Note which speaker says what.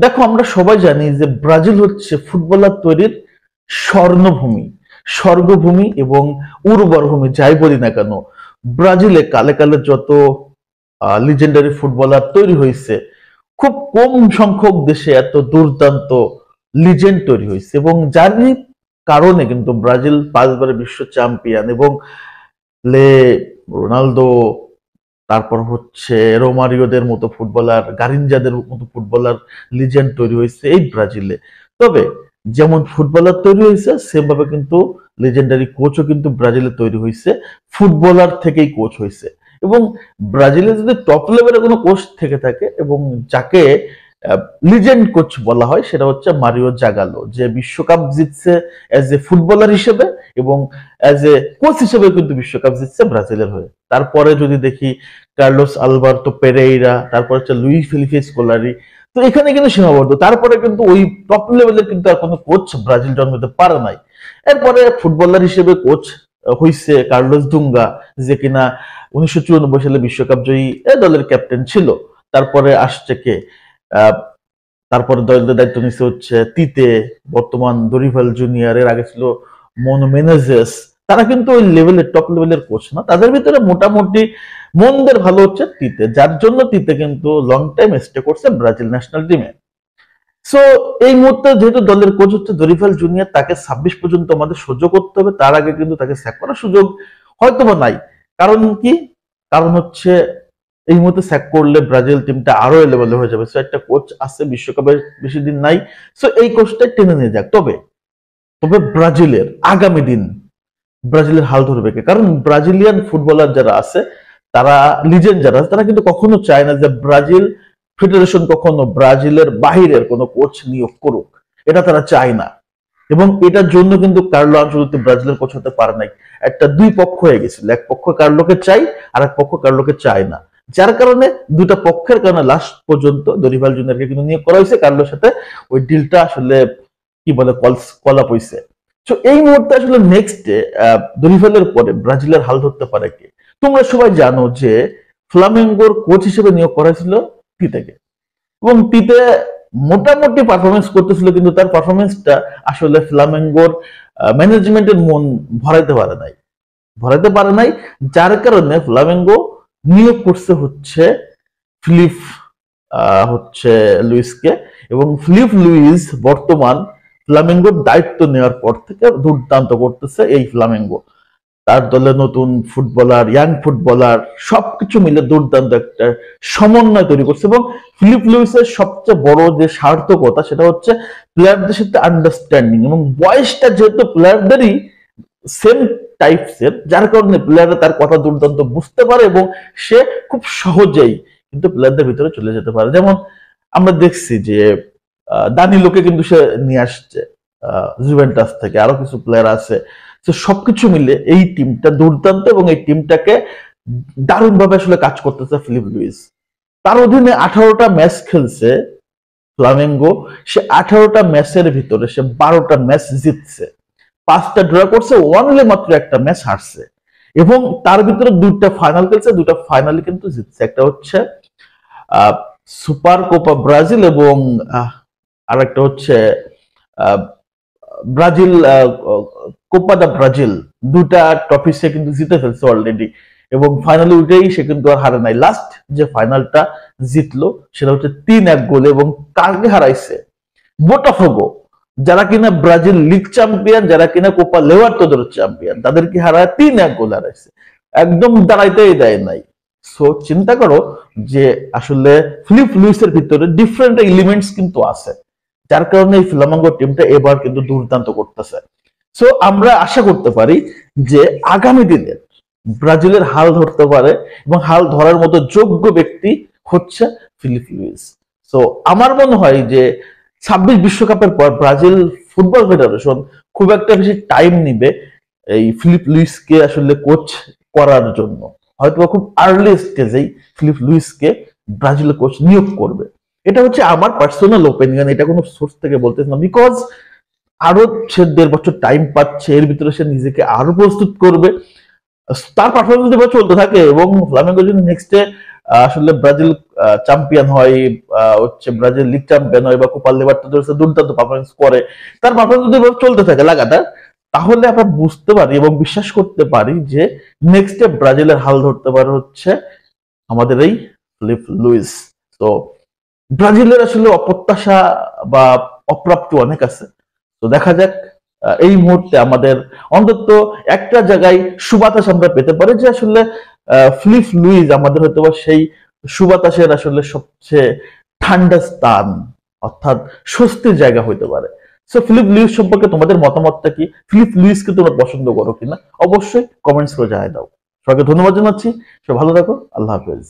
Speaker 1: দেখো, আমরা সবাই জানি যে ব্রাজিল হচ্ছে ফুটবলার তৈরির স্বর্ণভূমি, স্বর্গভূমি এবং উর্বর ভূমি, যাই বলি না কেন। ব্রাজিলে কালে কালে যত লিজেন্ডারি ফুটবলার তৈরি হয়েছে, খুব কম সংখ্যক দেশে এত দুর্দান্ত লিজেন্ড তৈরি হয়েছে, এবং যারই কারণে কিন্তু ব্রাজিল 5 বারের বিশ্ব চ্যাম্পিয়ন। এবং লে রোনালদো, তারপর হচ্ছে রোমারিওদের মতো ফুটবলার, গারিনজাদের মতো ফুটবলার, লিজেন্ড তৈরি হয়েছে এই ব্রাজিলে। তবে যেমন ফুটবলার তৈরি হয়েছে, সেম ভাবে কিন্তু লিজেন্ডারি কোচও কিন্তু ব্রাজিলে তৈরি হয়েছে, ফুটবলার থেকেই কোচ হয়েছে। এবং ব্রাজিলে যদি টপ লেভেলের কোনো কোচ থেকে থাকে এবং যাকে লিজেন্ড কোচ বলা হয়, সেটা হচ্ছে মারিও জাগালো, যে বিশ্বকাপ জিতছে অ্যাজ এ ফুটবলার হিসেবে, এবং অ্যাজ এ কোচ হিসেবে কিন্তু বিশ্বকাপ জিতছে ব্রাজিলের হয়ে। তারপরে যদি দেখি কার্লোস আলবার্তো পেরেইরা, তারপর হচ্ছে লুই ফিলিপে স্কোলারি, তো এখানে কিন্তু সীমাবদ্ধ। তারপরে কিন্তু ওই টপ লেভেলের কিন্তু আর কোনো কোচ ব্রাজিল জন্মাতে পারে নাই। এরপরে ফুটবলার হিসেবে কোচ হইছে কার্লোস ডুঙ্গা, যে কিনা 1994 সালে বিশ্বকাপ জয়ী এ দলের ক্যাপ্টেন ছিল। তারপরে আসছে কে, আহ, তারপরে দলের দায়িত্ব নিচ্ছে হচ্ছে তিতে, বর্তমান দরিভাল জুনিয়র, এর আগে ছিল মনো মেনেজেস। তারা কিন্তু ওই লেভেলের টপ লেভেলের কোচ না, তাদের ভিতরে মোটামুটি মনদের ভালো হচ্ছে তিতে, যার জন্য তিতে কিন্তু লং টাইম স্টে করছে ব্রাজিল ন্যাশনাল টিমে। সো এই মুহূর্তে যেহেতু দলের কোচ হচ্ছে দরিভাল জুনিয়র, তাকে 26 পর্যন্ত আমাদের সহ্য করতে হবে, তার আগে কিন্তু তাকে স্যাক করার সুযোগ হয়তো বা নাই। কারণ কি? কারণ হচ্ছে এই মুহূর্তে স্যাক করলে ব্রাজিল টিমটা আরো এলেবেলে হয়ে যাবে। সো একটা কোচ আছে, বিশ্বকাপের বেশি দিন নাই, সো এই কোচটা টেনে নিয়ে যাক। তবে তবে ব্রাজিলের আগামী দিন, ব্রাজিলের হাল ধরবে কে? কারণ ব্রাজিলিয়ান ফুটবলার যারা আছে, তারা লিজেন্ড যারা আছে, তারা কিন্তু কখনো চায় না যে ব্রাজিল ফেডারেশন কখনো ব্রাজিলের বাহিরের কোনো কোচ নিয়োগ করুক, এটা তারা চায় না। এবং এটার জন্য কিন্তু কার্লো আনচেলত্তি ব্রাজিলের কোচ হতে পারে নাই। একটা দুই পক্ষ হয়ে গেছিল, এক পক্ষ কার্লোকে চাই, আর এক পক্ষ কার্লোকে চায় না। যার কারণে দুটা পক্ষের কারণে লাস্ট পর্যন্ত দরিভাল জুনিয়রকে কিন্তু নিয়োগ করা হয়েছে কার্লোর সাথে। ওই ডিলটা আসলে কি বলে, কলা পয়সা। তো এই মুহূর্তে আসলে নেক্সট দরিভালের পরে ব্রাজিলের হাল ধরতে পারে কে? তোমরা সবাই জানো যে ফ্লামেঙ্গোর কোচ হিসেবে নিয়োগ করা হয়েছিল তিতেকে, এবং তিতে মোটামুটি পারফরমেন্স করতেছিল, কিন্তু তার পারফরমেন্সটা আসলে ফ্লামেঙ্গোর ম্যানেজমেন্টের মন ভরাইতে পারে নাই। যার কারণে ফ্লামেঙ্গো নিয়োগ করছে হচ্ছে ফিলিপ হচ্ছে লুইসকে। এবং ফিলিপ লুইস বর্তমান ফ্লামেঙ্গোর দায়িত্ব নেওয়ার পর থেকে দুর্দান্ত করতেছে এই ফ্লামেঙ্গো। তার দলে নতুন ফুটবলার, ইয়াং ফুটবলার, সবকিছু মিলে দুর্দান্ত একটা সমন্বয় তৈরি করছে। এবং ফিলিপ লুইসের সবচেয়ে বড় যে সার্থকতা, সেটা হচ্ছে প্লেয়ারদের সাথে আন্ডারস্ট্যান্ডিং, এবং বয়সটা যেহেতু প্লেয়ারদেরই সেম টাইপসের, যার কারণে প্লেয়াররা তার কথা দুর্দান্ত বুঝতে পারে, এবং সে খুব সহজেই কিন্তু প্লেয়ারদের ভিতরে চলে যেতে পারে। যেমন আমরা দেখছি যে দানিলোকে কিন্তু সে নিয়ে আসছে জুভেন্টাস থেকে, আরো কিছু প্লেয়ার আছে। তো সবকিছু মিলে এই টিমটা দুর্দান্ত, এবং এই টিমটাকে দারুণ ভাবে আসলে কাজ করতেছে ফিলিপ লুইস। তার অধীনে 18টা ম্যাচ খেলছে ফ্লামেঙ্গো। সে 18টা ম্যাচের ভিতরে সে 12টা ম্যাচ জিতছে, 5টা ড্র করছে, ওয়ানলি মাত্র একটা ম্যাচ হারছে। এবং তার ভিতরে 2টা ফাইনাল খেলছে, 2টা ফাইনালি কিন্তু জিতছে। একটা হচ্ছে সুপার কোপা ব্রাজিল, এবং আর একটা হচ্ছে ব্রাজিল কোপা দা ব্রাজিল। 2টা ট্রফি সে কিন্তু জিতে ফেলছে অলরেডি, এবং ফাইনালি উঠেই সে কিন্তু আর হারে নাই। লাস্ট যে ফাইনালটা জিতলো সেটা হচ্ছে 3-1 গোলে। এবং কাকে হারাইছে? বোটাফোগো, যারা কিনা ব্রাজিল লিগ চ্যাম্পিয়ন, যারা কিনা কোপা লিবার্তাদোরেস চ্যাম্পিয়ন, তাদেরকে হারায় 3-1 গোল হারাইছে, একদম দাঁড়াইতেই দেয় নাই। সো চিন্তা করো যে আসলে ফিলিপ লুইসের ভিতরে ডিফারেন্ট এলিমেন্টস কিন্তু আছে, যার কারণে এই ফ্লামেঙ্গো টিমটা এবার কিন্তু দুর্দান্ত করতেছে। সো আমরা আশা করতে পারি যে আগামী দিনে ব্রাজিলের হাল ধরতে পারে, এবং হাল ধরার মতো যোগ্য ব্যক্তি হচ্ছে ফিলিপ লুইস। সো আমার মনে হয় যে 26 বিশ্বকাপের পর ব্রাজিল ফুটবল ফেডারেশন খুব একটা বেশি টাইম নিবে এই ফিলিপ লুইসকে আসলে কোচ করার জন্য। হয়তো খুব আর্লি স্টেজেই ফিলিপ লুইসকে ব্রাজিলের কোচ নিয়োগ করবে। এটা হচ্ছে আমার পার্সোনাল ওপিনিয়ন, এটা কোনো সোর্স থেকে বলতেছি না। বিকজ আরো সে 1.5 বছর টাইম পাচ্ছে, এর ভিতরে সে নিজেকে আরো প্রস্তুত করবে। তার পারফরমেন্স যদি চলতে থাকে এবং ফ্লামেঙ্গো যদি নেক্সটে আসলে ব্রাজিল চ্যাম্পিয়ন হয়, হচ্ছে ব্রাজিল লিগ চ্যাম্পিয়ন হয় বা কোপা লিবার্টাদোরেস দুর্দান্ত পারফরমেন্স করে, তার পারফরমেন্স যদি এভাবে চলতে থাকে লাগাতার, তাহলে আমরা বুঝতে পারি এবং বিশ্বাস করতে পারি যে নেক্সট ব্রাজিলের হাল ধরতে পারে হচ্ছে আমাদের এই ফিলিপ লুইস। তো ব্রাজিলের আসলে অপ্রত্যাশা বা অপ্রাপ্তি অনেক আছে। তো দেখা যাক এই মুহূর্তে আমাদের অন্তত একটা জায়গায় সুবাতাস আমরা পেতে পারি যে আসলে ফিলিপ লুইস আমাদের হয়তো বা সেই সুবাতাসের আসলে সবচেয়ে ঠান্ডা স্থান, অর্থাৎ স্বস্তির জায়গা হইতে পারে। সো ফিলিপ লুইস সম্পর্কে তোমাদের মতামতটা কি? ফিলিপ লুইসকে তোমরা পছন্দ করো কিনা অবশ্যই কমেন্টস করে জানিয়ে দাও। সবাইকে ধন্যবাদ জানাচ্ছি। সবাই ভালো থাকো। আল্লাহ হাফেজ।